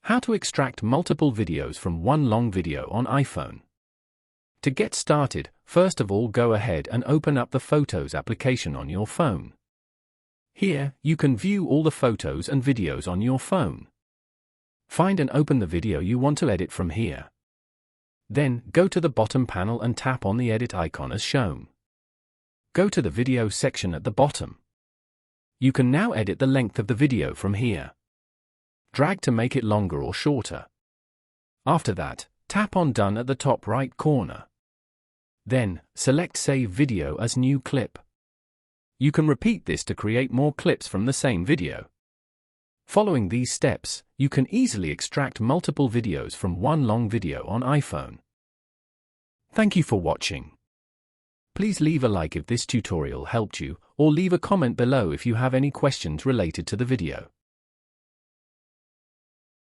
How to extract multiple videos from one long video on iPhone. To get started, first of all go ahead and open up the Photos application on your phone. Here, you can view all the photos and videos on your phone. Find and open the video you want to edit from here. Then, go to the bottom panel and tap on the edit icon as shown. Go to the video section at the bottom. You can now edit the length of the video from here. Drag to make it longer or shorter. After that, tap on Done at the top right corner. Then, select Save Video as New Clip. You can repeat this to create more clips from the same video. Following these steps, you can easily extract multiple videos from one long video on iPhone. Thank you for watching. Please leave a like if this tutorial helped you, or leave a comment below if you have any questions related to the video.